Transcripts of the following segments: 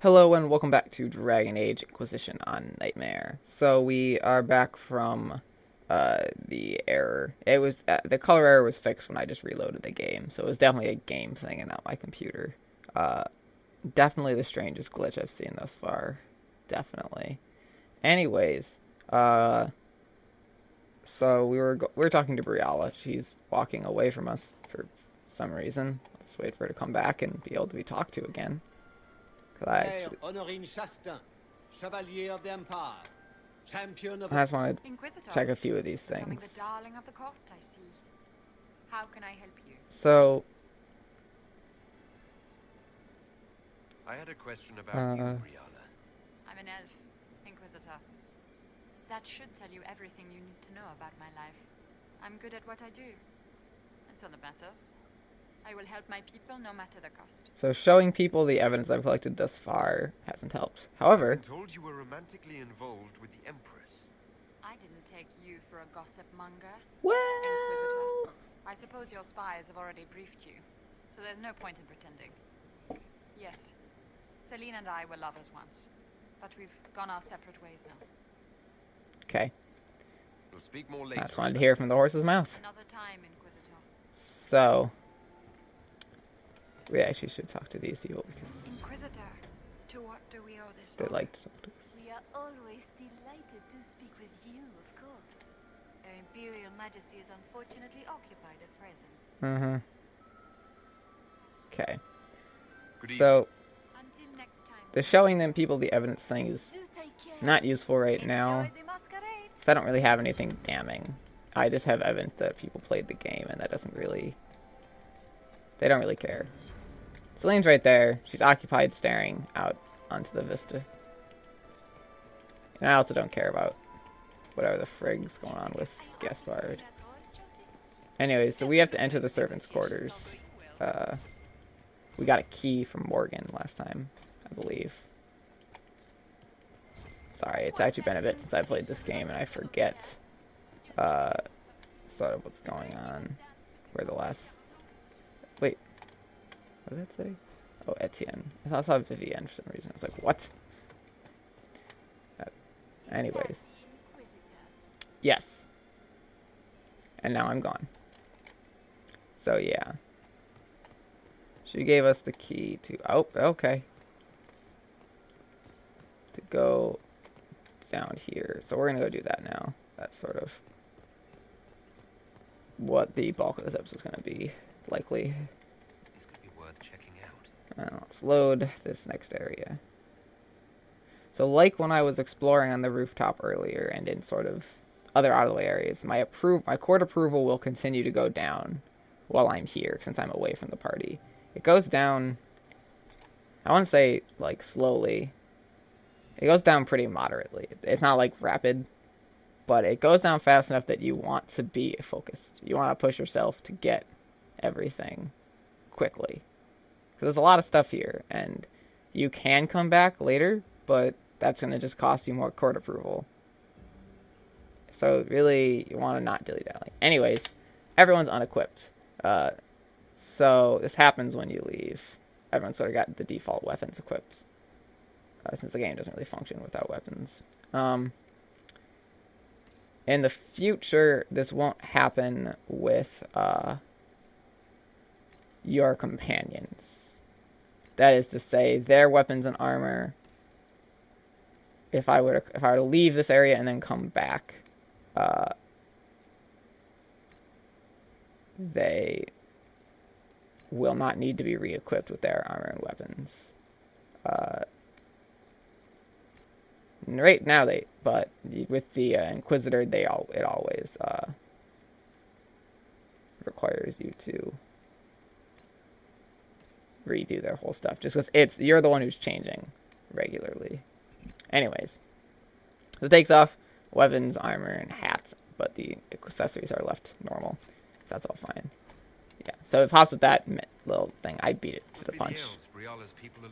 Hello and welcome back to Dragon Age Inquisition on Nightmare. So we are back from the error. It was the color error was fixed when I just reloaded the game, so it was definitely a game thing and not my computer. Uh, Definitely the strangest glitch I've seen thus far. Definitely. Anyways, uh, so we were talking to Briala. She's walking away from us for some reason. Let's wait for her to come back and be able to be talked to again. Sire Honorine Chastain, Chevalier of the Empire, Champion of I the... just want to Inquisitor, check a few of these becoming things. the darling of the court, I see. How can I help you? So, I had a question about you, Brianna. I'm an elf, Inquisitor. That should tell you everything you need to know about my life. I'm good at what I do. And so that matters. I will help my people no matter the cost. so showing people the evidence I've collected thus far hasn't helped. However, I'm told you were romantically involved with the Empress. I didn't take you for a gossip monger, well, Inquisitor. I suppose your spies have already briefed you, so there's no point in pretending. Yes, Celine and I were lovers once, but we've gone our separate ways now. okay. We'll speak more I later. just wanted to hear from the horse's mouth. Another time, Inquisitor. So, we actually should talk to these people because Inquisitor, to what do we owe this they honor? like to talk to us. We are always delighted to speak with you, of course. Her Imperial Majesty is unfortunately occupied at present. Mm-hmm. Okay. Good evening. So, Until next time. the showing them people the evidence thing is Do take care. not useful right now. Enjoy the masquerade. Because I don't really have anything damning. I just have evidence that people played the game, and that doesn't really... They don't really care. Celine's right there. She's occupied staring out onto the vista. And I also don't care about whatever the frig's going on with Gaspard. Anyways, so we have to enter the servants' quarters. We got a key from Morgan last time, I believe. Sorry, it's actually been a bit since I played this game, and I forget sort of what's going on. Where the last... Wait. What did that say? Oh, Etienne. I saw Vivienne for some reason. I was like, what? Anyways. Yes. And now I'm gone. So, yeah. She gave us the key to... Oh, okay. To go down here. So we're going to go do that now. That's sort of what the bulk of this episode is going to be, likely. This could be worth checking out. Let's load this next area. So like when I was exploring on the rooftop earlier and in sort of other out-of-the-way areas, my court approval will continue to go down while I'm here since I'm away from the party. It goes down, I want to say, like, slowly. It goes down pretty moderately. It's not, like, rapid, but it goes down fast enough that you want to be focused. You want to push yourself to get everything quickly. Because there's a lot of stuff here, and you can come back later, but that's going to just cost you more court approval. So really, you want to not dilly-dally. Anyways, everyone's unequipped. So this happens when you leave. Everyone's sort of got the default weapons equipped. Since the game doesn't really function without weapons. In the future, this won't happen with your companions. That is to say, their weapons and armor. If I were to leave this area and then come back, they will not need to be re-equipped with their armor and weapons. Right now but with the Inquisitor, it always requires you to redo their whole stuff, just because you're the one who's changing regularly. Anyways, so it takes off weapons, armor, and hats, but the accessories are left normal, so that's all fine. Yeah, so it pops with that little thing. I beat it to the punch.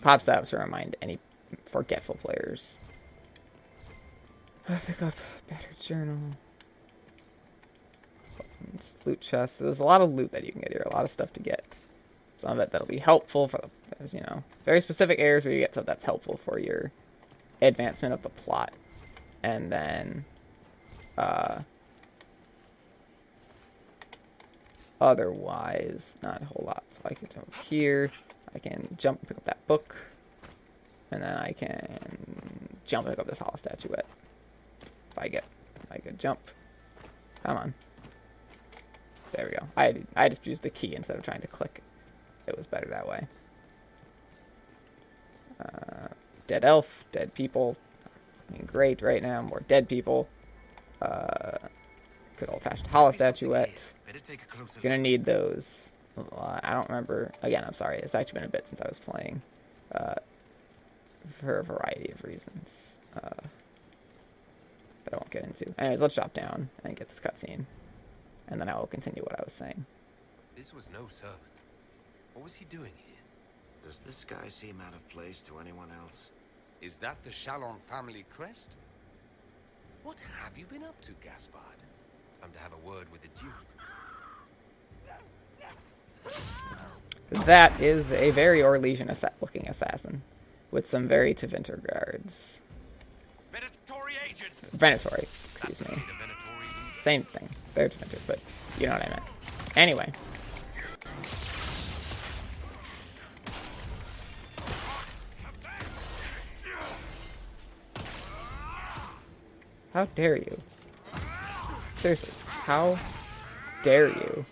Pops that to remind any forgetful players. Pick up battered journal. Loot chest. So there's a lot of loot that you can get here. A lot of stuff to get. some of it that'll be helpful for the, you know, very specific areas where you get stuff that's helpful for your advancement of the plot. And then, otherwise, not a whole lot. So I can jump here, I can jump and pick up that book, and then I can jump and pick up this hollow statuette. If I get a good jump. Come on. There we go. I just used the key instead of trying to click. It was better that way. Dead elf, dead people. I mean, great right now. More dead people. Good old-fashioned hollow statuette. Gonna need those. I don't remember. Again, I'm sorry. It's actually been a bit since I was playing. For a variety of reasons. That I won't get into. Anyways, let's drop down and get this cutscene. And then I will continue what I was saying. This was no servant. What was he doing here? Does this guy seem out of place to anyone else? Is that the Chalon family crest? What have you been up to, Gaspard? I'm to have a word with the Duke. That is a very Orlesian looking assassin. With some very Tevinter guards. Venatori agents! Venatori, excuse me. Same thing. They're Tevinter, but you know what I meant. Anyway. How dare you? Seriously, how dare you?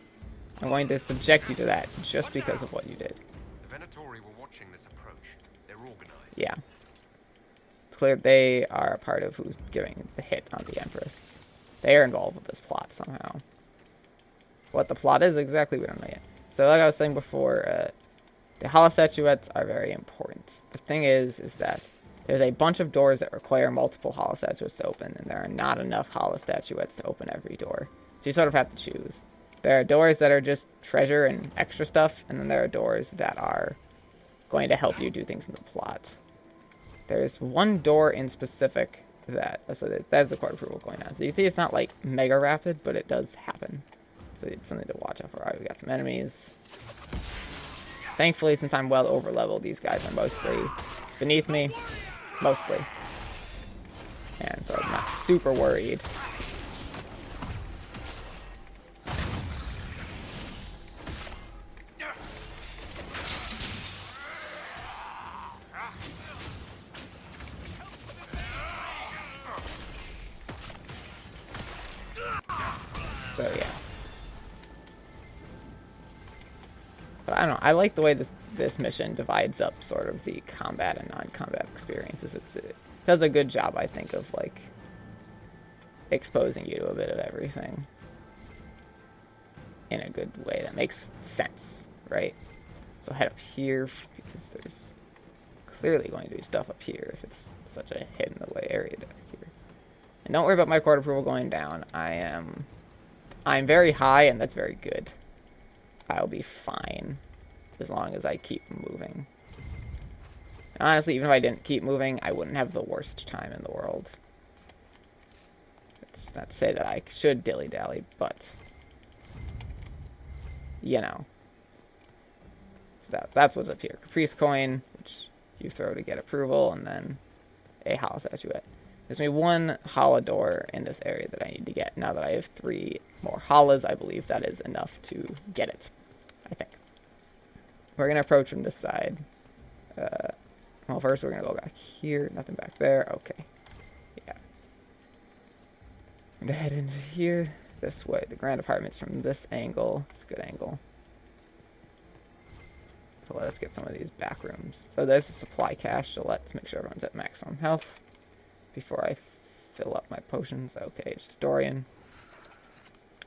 I'm going to subject you to that just because of what you did. The Venatori were watching this approach. They're organized. Yeah. It's clear they are a part of who's giving the hit on the Empress. They are involved with this plot somehow. What the plot is exactly, we don't know yet. So like I was saying before, the hollow statuettes are very important. The thing is that there's a bunch of doors that require multiple hollow statuettes to open, and there are not enough hollow statuettes to open every door. So you sort of have to choose. There are doors that are just treasure and extra stuff, and then there are doors that are going to help you do things in the plot. There's one door in specific that, so that's the court approval going on. So you see it's not like mega rapid, but it does happen. So it's something to watch out for. Alright, we got some enemies. Thankfully, since I'm well over leveled, these guys are mostly beneath me. Mostly. And so I'm not super worried. So yeah. But I don't know, I like the way this mission divides up sort of the combat and non-combat experiences. It does a good job, I think, of like exposing you to a bit of everything in a good way that makes sense, right? So head up here because there's clearly going to be stuff up here if it's such a hidden away area down here. And don't worry about my court approval going down. I'm very high, and that's very good. I'll be fine as long as I keep moving. And honestly, even if I didn't keep moving, I wouldn't have the worst time in the world. It's not to say that I should dilly-dally, but you know. So that's what's up here. Caprice coin, which you throw to get approval, and then a hollow statuette. There's only one hollow door in this area that I need to get. Now that I have 3 more hollows, I believe that is enough to get it. I think. We're going to approach from this side. Well, first we're going to go back here. Nothing back there. Okay. Yeah. I'm going to head into here. This way. The grand apartment's from this angle. It's a good angle. So let's get some of these back rooms. So there's a supply cache, so let's make sure everyone's at maximum health before I fill up my potions. Okay, it's Dorian.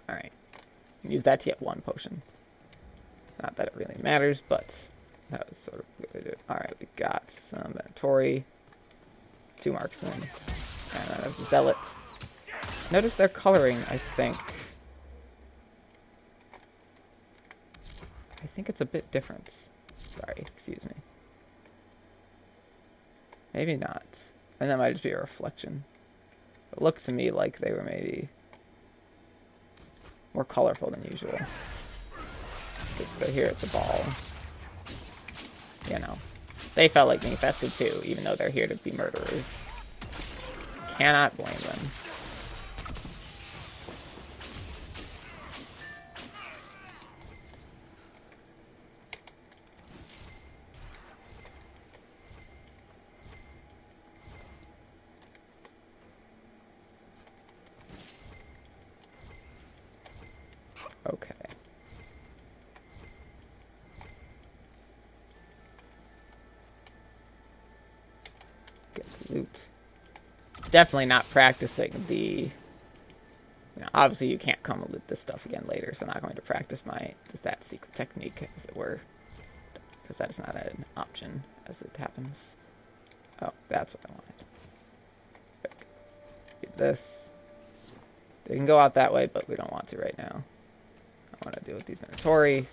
Alright. Use that to get 1 potion. Not that it really matters, but that was sort of good to do. Alright, we got some Venatori, 2 marksmen, and then a zealot. Notice their coloring, I think. I think it's a bit different. Sorry, excuse me. Maybe not. And that might just be a reflection. It looked to me like they were maybe more colorful than usual. They're here at the ball. you know, they felt like being fested too, even though they're here to be murderers. Cannot blame them. Okay. Get loot. Definitely not practicing the... You know, obviously you can't come and loot this stuff again later, so I'm not going to practice that secret technique, as it were. Because that is not an option, as it happens. Oh, that's what I wanted. Get this. They can go out that way, but we don't want to right now. I want to deal with these inventory.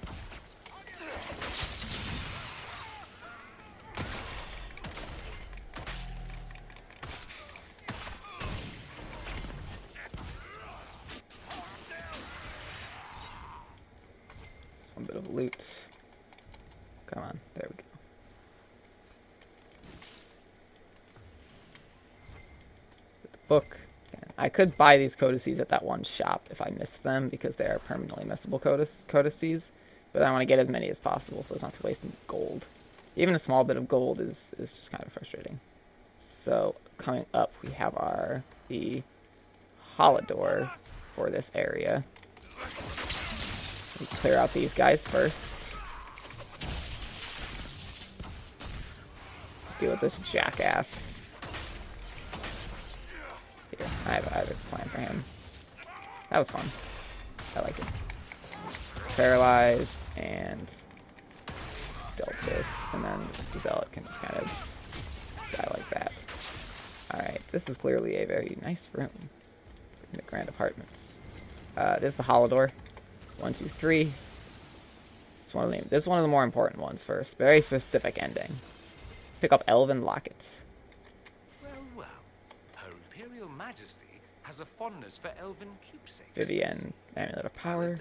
One bit of loot. Come on, there we go. Get the book. I could buy these codices at that one shop if I missed them, because they are permanently missable codices, but I want to get as many as possible so it's not to waste gold. Even a small bit of gold is just kind of frustrating. So coming up, we have the Holodor for this area. We clear out these guys first. Deal with this jackass. Here, I have a plan for him. That was fun. I like it. Paralyzed and dealt this, and then the zealot can just kind of die like that. Alright, this is clearly a very nice room in the Grand Apartments. This is the Holodor. 1, 2, 3. This is one of the more important ones first. Very specific ending. Pick up Elven Locket. Well. Her Imperial Majesty has a fondness for elven keepsakes. Vivian, Amulet of Power.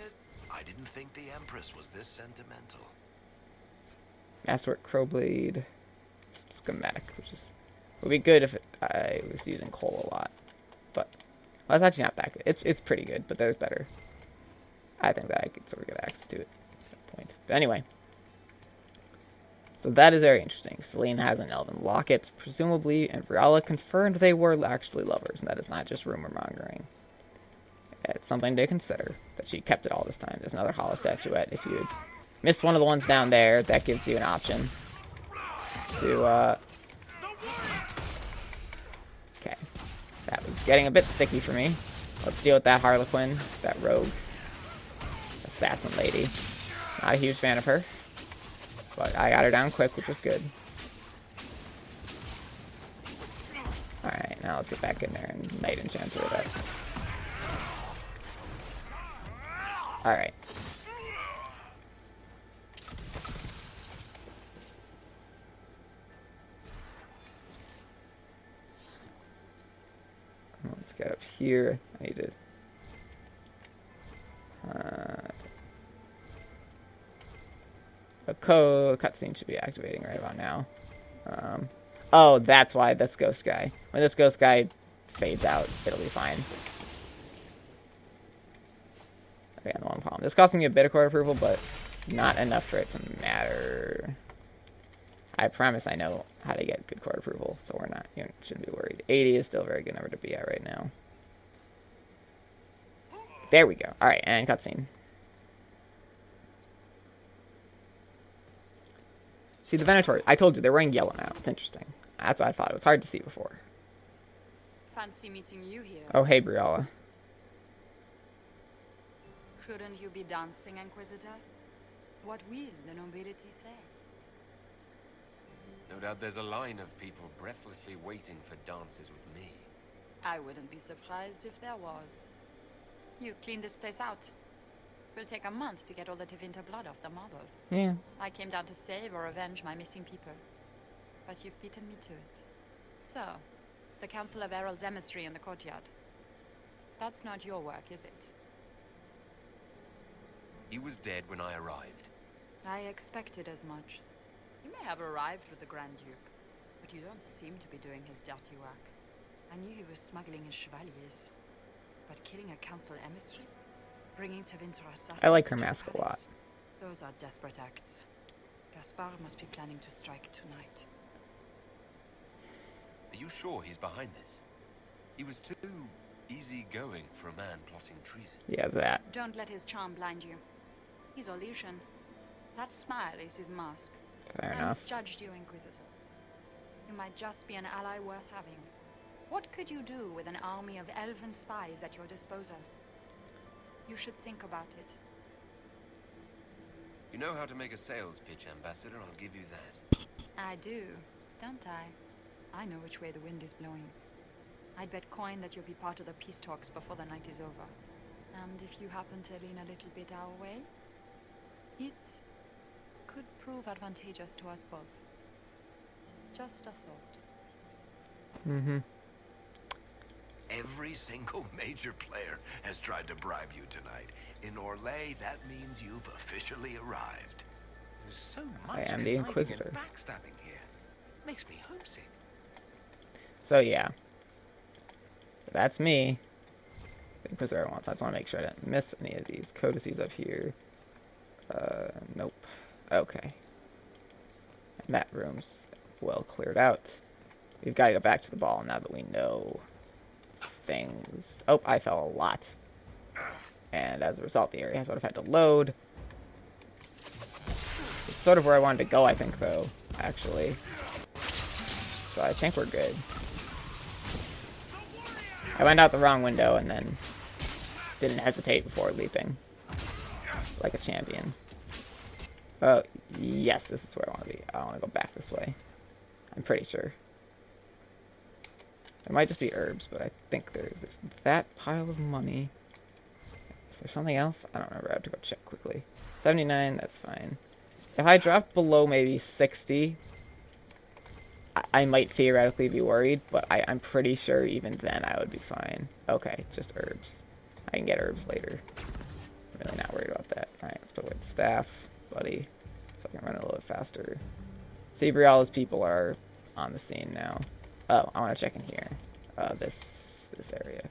I didn't think the Empress was this sentimental. Masterwork Crowblade. Schematic, which would be good if I was using coal a lot. But, well, it's actually not that good. It's pretty good, but there's better. I think that I could sort of get access to it at some point. But anyway. So that is very interesting. Celine has an elven locket, presumably, and Briala confirmed they were actually lovers, and that is not just rumor mongering. It's something to consider, that she kept it all this time. There's another hollow statuette. If you missed one of the ones down there, that gives you an option to, okay. That was getting a bit sticky for me. Let's deal with that Harlequin, that rogue assassin lady. Not a huge fan of her. But I got her down quick, which was good. Alright, now let's get back in there and Knight enchant her with that. Alright. Let's get up here. I need to... a cutscene should be activating right about now. Oh, that's why this ghost guy. When this ghost guy fades out, it'll be fine. Okay, and one problem. This costing me a bit of court approval, but not enough for it to matter. I promise I know how to get good court approval, so we're not, you shouldn't be worried. 80 is still a very good number to be at right now. There we go. Alright, and cutscene. See, the Venator, I told you, they're wearing yellow now. It's interesting. That's what I thought. It was hard to see before. Fancy meeting you here. Oh, hey, Briala. Shouldn't you be dancing, Inquisitor? What will the nobility say? No doubt there's a line of people breathlessly waiting for dances with me. I wouldn't be surprised if there was. You clean this place out. Will take a month to get all the Tevinter blood off the marble. Yeah. I came down to save or avenge my missing people. But you've beaten me to it. So, the Council of Errol's emissary in the courtyard. That's not your work, is it? He was dead when I arrived. I expected as much. You may have arrived with the Grand Duke, but you don't seem to be doing his dirty work. I knew he was smuggling his chevaliers, but killing a council emissary? Bringing to Winter assassins I like her to the mask a lot. palace? Those are desperate acts. Gaspard must be planning to strike tonight. Are you sure he's behind this? He was too easygoing for a man plotting treason. Yeah, that. Don't let his charm blind you. He's illusion. That smile is his mask. Fair I enough. misjudged you, Inquisitor. You might just be an ally worth having. What could you do with an army of elven spies at your disposal? You should think about it. You know how to make a sales pitch, Ambassador. I'll give you that. I do, don't I? I know which way the wind is blowing. I'd bet coin that you'll be part of the peace talks before the night is over. And if you happen to lean a little bit our way, it could prove advantageous to us both. Just a thought. Mm-hmm. Every single major player has tried to bribe you tonight. In Orlais, that means you've officially arrived. There's so I much am the conniving Inquisitor. and backstabbing here. Makes me homesick. So yeah. That's me. The Inquisitor wants. I just want to make sure I didn't miss any of these codices up here. Nope. Okay. And that room's well cleared out. We've got to go back to the ball now that we know things. Oh, I fell a lot. And as a result, the area sort of had to load. It's sort of where I wanted to go, I think, though, actually. So I think we're good. I went out the wrong window and then didn't hesitate before leaping. Like a champion. Oh, yes, this is where I want to be. I want to go back this way. I'm pretty sure. There might just be herbs, but I think there's that pile of money. Is there something else? I don't remember. I have to go check quickly. 79, that's fine. If I drop below maybe 60, I might theoretically be worried, but I'm pretty sure even then I would be fine. Okay, just herbs. I can get herbs later. I'm really not worried about that. Alright, let's put away the staff, buddy, so I can run a little bit faster. See, Briala's people are on the scene now. Oh, I want to check in here. This area.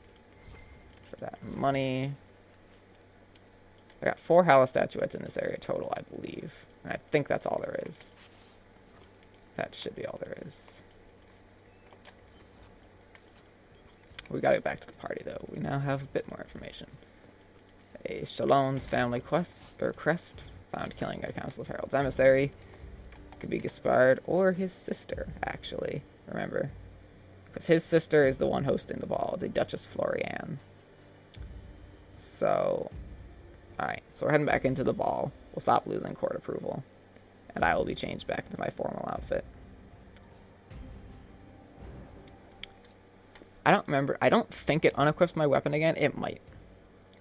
For that money. I got 4 Hala statuettes in this area total, I believe. And I think that's all there is. That should be all there is. We gotta get back to the party, though. We now have a bit more information. A Chalon's family crest found killing a Council of Heralds emissary. Could be Gaspard or his sister, actually. Remember. Because his sister is the one hosting the ball, the Duchess Florianne. So, alright. So we're heading back into the ball. We'll stop losing court approval. And I will be changed back into my formal outfit. I don't remember. I don't think it unequips my weapon again. It might.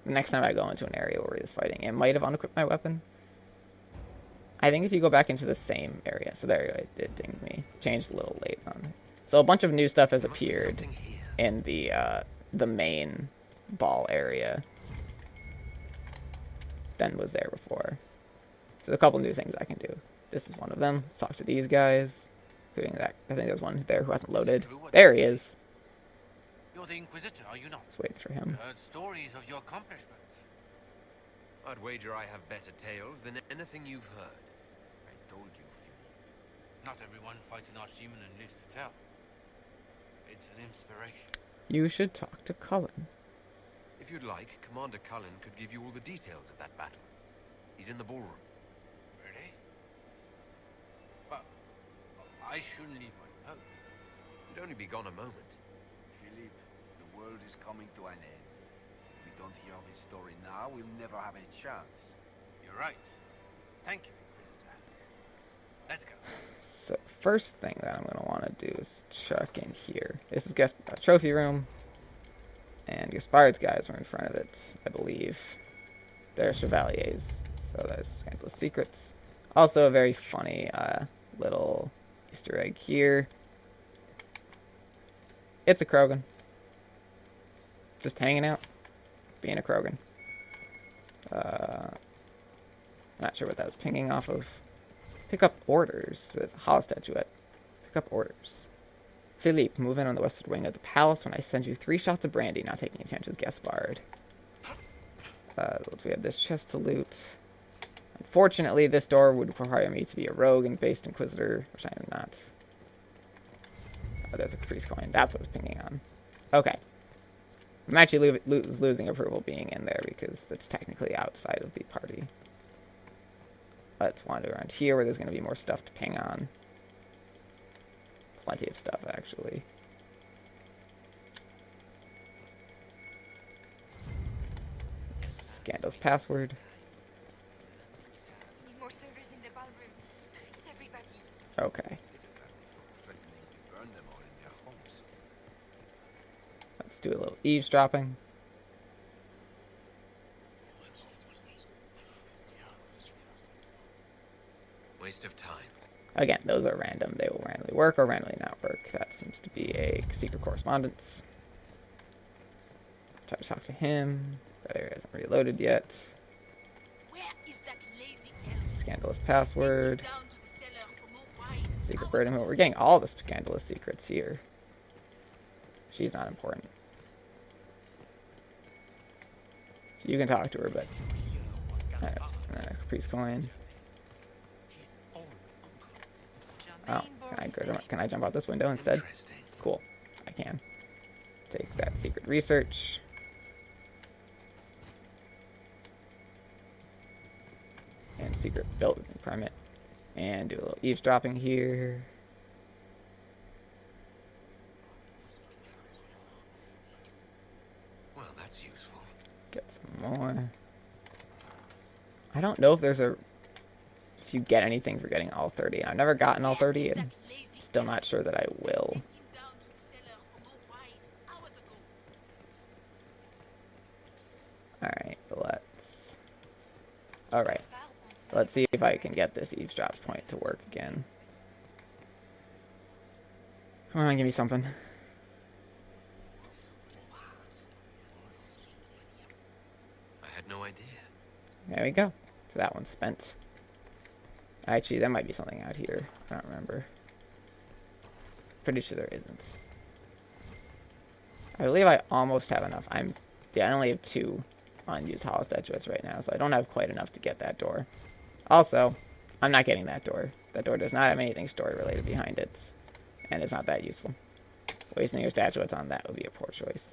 The next time I go into an area where he's fighting, it might have unequipped my weapon. I think if you go back into the same area. So there you go. It dinged me. Changed a little late on it. So a bunch of new stuff has appeared in the main ball area than was there before. So there's a couple new things I can do. This is one of them. Let's talk to these guys. Including that. I think there's one there who hasn't loaded. There he is. You're the Inquisitor, are you not? Let's wait for him. Heard stories of your accomplishments. I'd wager I have better tales than anything you've heard. I told you, Philippe. Not everyone fights an archdemon and lives to tell. It's an inspiration. You should talk to Cullen. If you'd like, Commander Cullen could give you all the details of that battle. He's in the ballroom. Really? But I shouldn't leave my note. You'd only be gone a moment. Philippe, the world is coming to an end. If we don't hear his story now, we'll never have a chance. You're right. Thank you, Inquisitor. Let's go. So first thing that I'm going to want to do is check in here. This is trophy room. And Gaspard's guys were in front of it, I believe. They're chevaliers. So that is Scandalous Secrets. Also a very funny little Easter egg here. It's a Krogan. Just hanging out. Being a Krogan. Not sure what that was pinging off of. Pick up orders. There's a hollow statuette. Pick up orders. Philippe, move in on the western wing of the palace when I send you 3 shots of brandy, not taking any chances, Gaspard. We have this chest to loot. Unfortunately, this door would require me to be a rogue and based inquisitor, which I am not. Oh, there's a caprice coin. That's what I was pinging on. Okay. I'm actually losing approval being in there because it's technically outside of the party. Let's wander around here where there's going to be more stuff to ping on. Plenty of stuff, actually. Scandal's password. Need more servers in the ballroom. It's everybody. Okay. Threatening to burn them all in their homes. Let's do a little eavesdropping. Waste of time. Again, those are random. They will randomly work or randomly not work. That seems to be a secret correspondence. Try to talk to him. That area isn't reloaded yet. Where is that lazy elf? Scandalous password. Down to the cellar for more wine. Secret bird. We're getting all the scandalous secrets here. She's not important. You can talk to her, but... Alright, and then a caprice coin. Oh, can I jump out this window instead? Interesting. Cool. I can. Take that secret research. And secret building permit. And do a little eavesdropping here. Well, that's useful. Get some more. I don't know if there's a... If you get anything for getting all 30. I've never gotten all 30 and still not sure that I will. Alright, Alright. Let's see if I can get this eavesdrop point to work again. Come on, give me something. I had no idea. There we go. So that one's spent. Actually, there might be something out here. I don't remember. Pretty sure there isn't. I believe I almost have enough. I only have 2 unused hollow statuettes right now, so I don't have quite enough to get that door. Also, I'm not getting that door. That door does not have anything story related behind it, and it's not that useful. Wasting your statuettes on that would be a poor choice.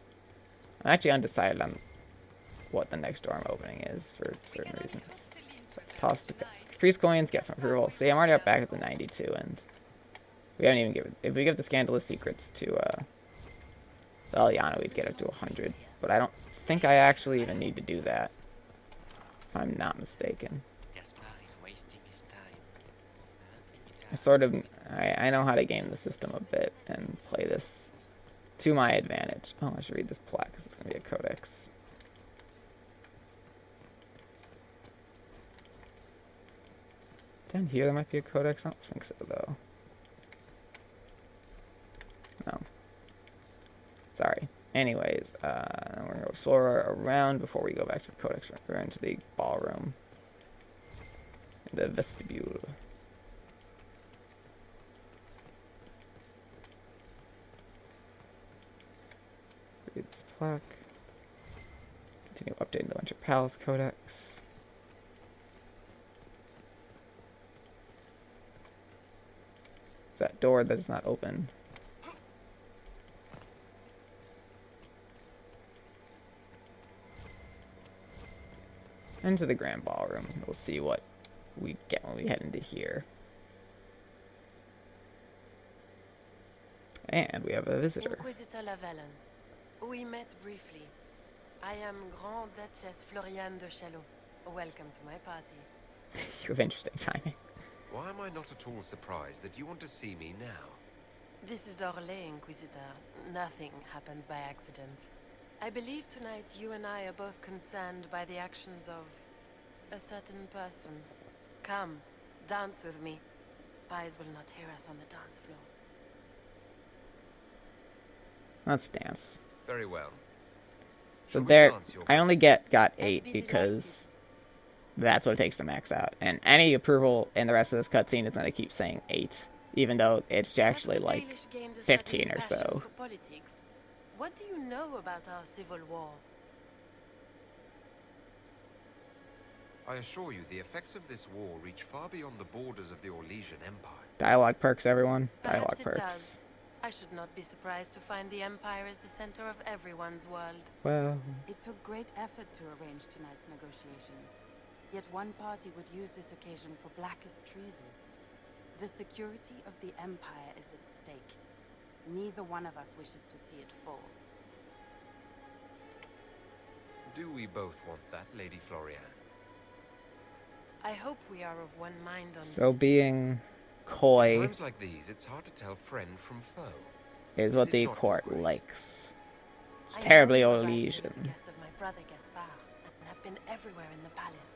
I'm actually undecided on what the next door I'm opening is for certain reasons. Let's toss the freeze coins, get some approval. See, I'm already up back at the 92, and we haven't even given... If we give the scandalous secrets to the Aliana, we'd get up to 100. But I don't think I actually even need to do that, if I'm not mistaken. I know how to game the system a bit and play this to my advantage. Oh, I should read this plaque because it's going to be a codex. Down here there might be a codex. I don't think so, though. No. Sorry. Anyways, we're going to explore around before we go back to the codex. We're into the ballroom. The vestibule. Read this plaque. Continue updating the Winter Palace Codex. That door that is not open. Into the grand ballroom. We'll see what we get when we head into here. And we have a visitor. Inquisitor Lavalin. We met briefly. I am Grand Duchess Floriane de Chalot. Welcome to my party. You have interesting timing. Why am I not at all surprised that you want to see me now? This is Orlais, Inquisitor. Nothing happens by accident. I believe tonight you and I are both concerned by the actions of a certain person. Come, dance with me. Spies will not hear us on the dance floor. Let's dance. Very well. So Shall we there, dance, your I only grace? got I'd 8 be because That's what it takes to max out. And any approval in the rest of this cutscene is going to keep saying 8, even though it's actually Have the like Dalish gained a 15 certain or passion so. for politics? What do you know about our civil war? I assure you, the effects of this war reach far beyond the borders of the Orlesian Empire. Dialogue perks, everyone. Perhaps Dialogue it perks. does. I should not be surprised to find the Empire is the center of everyone's world. Well, It took great effort to arrange tonight's negotiations. Yet one party would use this occasion for blackest treason. The security of the Empire is at stake. Neither one of us wishes to see it fall. Do we both want that, Lady Florian? I hope we are of one mind on so this. being At coy times like these, it's hard to tell friend from foe. is Is what it the not, Your court Grace? likes. It's I terribly know you arrived here as a Orlesian. guest of my brother Gaspard, and have been everywhere in the palace.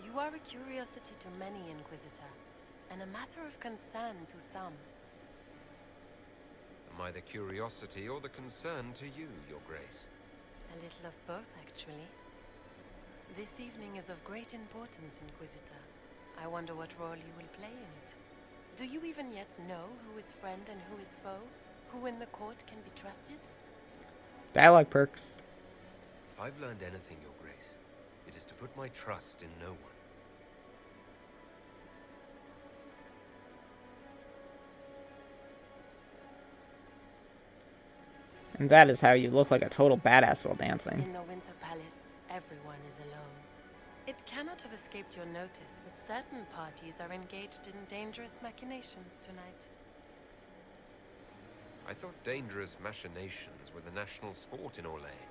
You are a curiosity to many, Inquisitor, and a matter of concern to some. Am I the curiosity or the concern to you, Your Grace? A little of both, actually. This evening is of great importance, Inquisitor. I wonder what role you will play in it. Do you even yet know who is friend and who is foe? Who in the court can be trusted? Dialogue perks. If I've learned anything, Your Grace, it is to put my trust in no one. And that is how you look like a total badass while dancing. In the Winter Palace, everyone is alone. It cannot have escaped your notice that certain parties are engaged in dangerous machinations tonight. I thought dangerous machinations were the national sport in Orlais.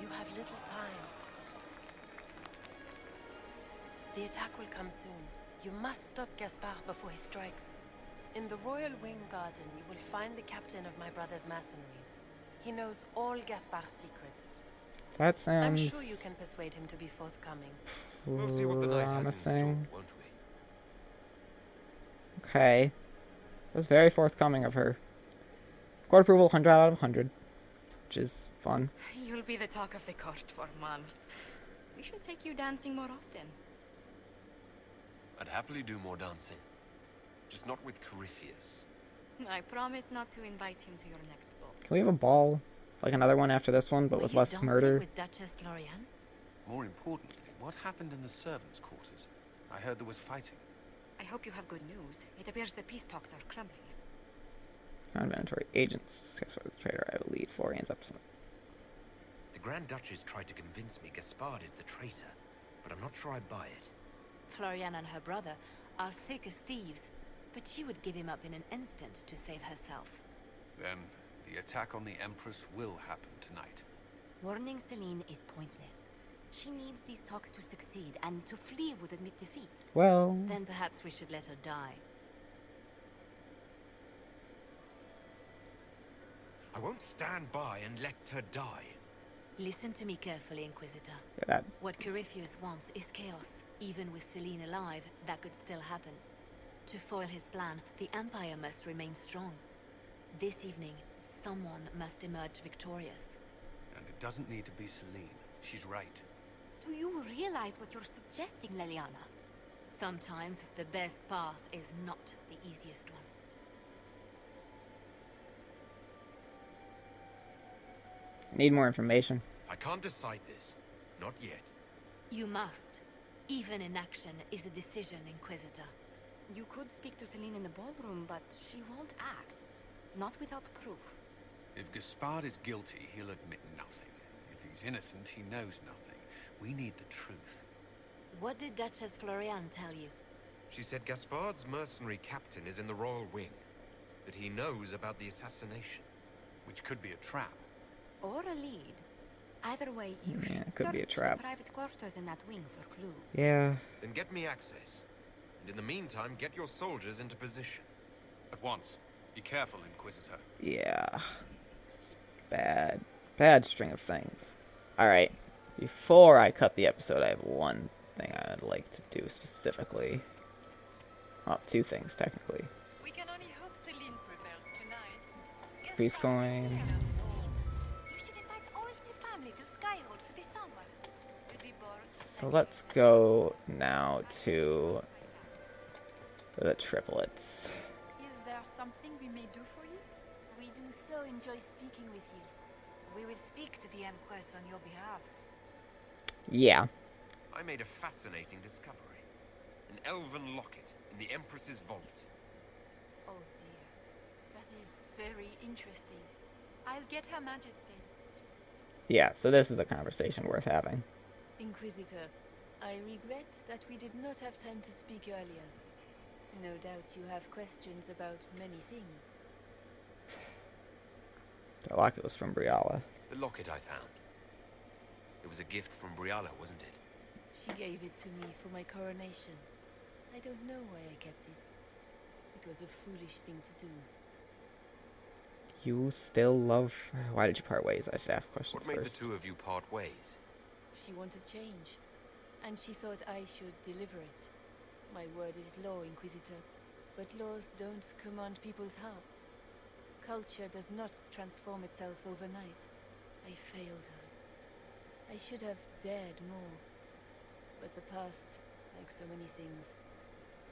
You have little time. The attack will come soon. You must stop Gaspard before he strikes. In the Royal Wing Garden, you will find the captain of my brother's mercenaries. He knows all Gaspard's secrets. That sounds I'm sure you can persuade him to be forthcoming. We'll see what the night has in store, promising. won't we? Okay. It was very forthcoming of her. Court approval, 100 out of 100. Which is fun. You'll be the talk of the court for months. We should take you dancing more often. I'd happily do more dancing. Just not with Corypheus. I promise not to invite him to your next ball. Can we have a ball? Like another one after this one, but with less murder? With Duchess Florian? More importantly, what happened in the servants' quarters? I heard there was fighting. I hope you have good news. It appears the peace talks are crumbling. Inventory agents. Guess what? The traitor, I will lead Florian's up some. The Grand Duchess tried to convince me Gaspard is the traitor, but I'm not sure I buy it. Florian and her brother are thick as thieves, but she would give him up in an instant to save herself. Then the attack on the Empress will happen tonight. Warning Celine is pointless. She needs these talks to succeed, and to flee would admit defeat. Well, Then perhaps we should let her die. I won't stand by and let her die. Listen to me carefully, Inquisitor. yeah, that What Corypheus wants is chaos. Even with Celine alive, that could still happen. To foil his plan, the Empire must remain strong. This evening, someone must emerge victorious. And it doesn't need to be Celine. She's right. Do you realize what you're suggesting, Leliana? Sometimes the best path is not the easiest one. need more information. I can't decide this. Not yet. You must. Even inaction is a decision, Inquisitor. You could speak to Celine in the ballroom, but she won't act. Not without proof. If Gaspard is guilty, he'll admit nothing. If he's innocent, he knows nothing. We need the truth. What did Duchess Florian tell you? She said Gaspard's mercenary captain is in the Royal Wing. That he knows about the assassination. Which could be a trap. Or a lead. Either way, you Yeah, should it could be a search trap. the private quarters in that wing for clues. Yeah. Then get me access. And in the meantime, get your soldiers into position. At once. Be careful, Inquisitor. Yeah. Bad. Bad string of things. Alright. Before I cut the episode, I have one thing I'd like to do specifically. Well, two things, technically. We can only hope Celine prevails tonight. Peace coin. You should invite all the family So let's go now to the triplets. Is there something we may do for you? We do so enjoy speaking with you. We will speak to the Empress on your behalf. Yeah. I made a fascinating discovery. An elven locket in the Empress's vault. Oh dear. That is very interesting. I'll get Her Majesty. Yeah, so this is a conversation worth having. Inquisitor, I regret that we did not have time to speak earlier. No doubt you have questions about many things. The locket was from Briala. The locket I found. It was a gift from Briala, wasn't it? She gave it to me for my coronation. I don't know why I kept it. It was a foolish thing to do. You still love her? Why did you part ways? I should ask questions What made first. the two of you part ways? She wanted change, and she thought I should deliver it. My word is law, Inquisitor, but laws don't command people's hearts. Culture does not transform itself overnight. I failed her. I should have dared more, but the past, like so many things,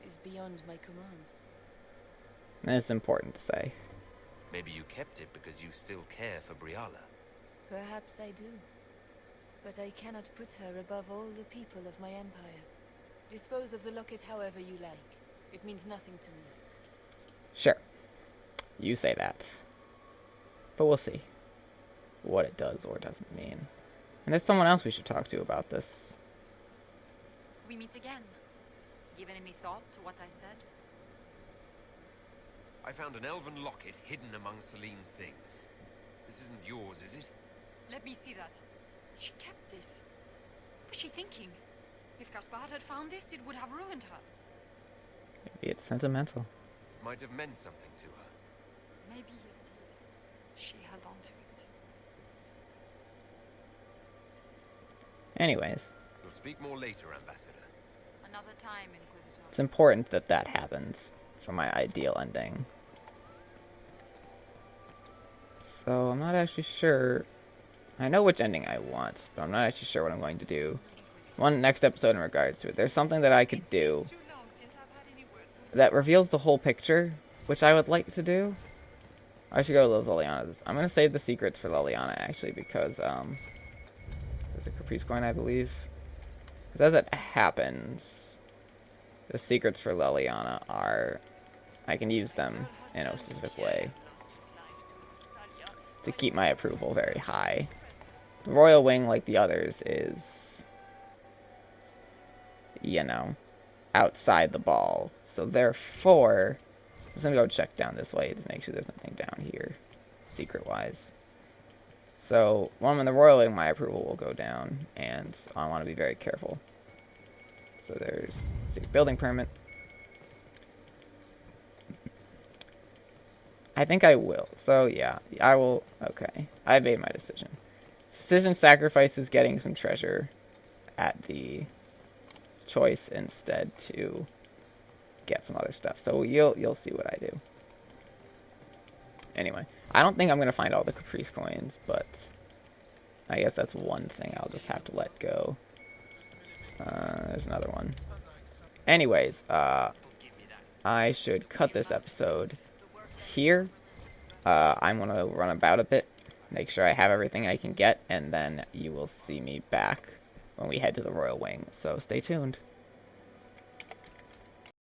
is beyond my command. And it's important to say. Maybe you kept it because you still care for Briala. Perhaps I do. But I cannot put her above all the people of my empire. Dispose of the locket however you like. It means nothing to me. Sure. You say that. But we'll see what it does or doesn't mean. And there's someone else we should talk to about this. We meet again. Given any thought to what I said? I found an elven locket hidden among Celine's things. This isn't yours, is it? Let me see that. She kept this. What was she thinking? If Gaspard had found this, it would have ruined her. Maybe it's sentimental. Might have meant something to her. Maybe it did. She held on to it. Anyways, We'll speak more later, Ambassador. Another time, Inquisitor. it's important that that happens for my ideal ending. So I'm not actually sure. I know which ending I want, but I'm not actually sure what I'm going to do. One next episode in regards to it. There's something that I could do that reveals the whole picture, which I would like to do. I should go to Liliana. I'm going to save the secrets for Liliana, actually, because, there's a Caprice coin, I believe. As it happens, the secrets for Liliana are, I can use them in a specific way to keep my approval very high. The Royal Wing, like the others, is, you know, outside the ball. So therefore, I'm just going to go check down this way to make sure there's nothing down here, secret-wise. So, when I'm in the Royal Wing, my approval will go down, and I want to be very careful. So there's secret building permit. I think I will. So, yeah, I will. Okay, I made my decision. Decision sacrifices getting some treasure at the choice instead to get some other stuff. So you'll see what I do. Anyway, I don't think I'm gonna find all the Caprice coins, but I guess that's one thing I'll just have to let go. There's another one. Anyways, I should cut this episode here. I'm gonna run about a bit, make sure I have everything I can get, and then you will see me back when we head to the Royal Wing. So stay tuned.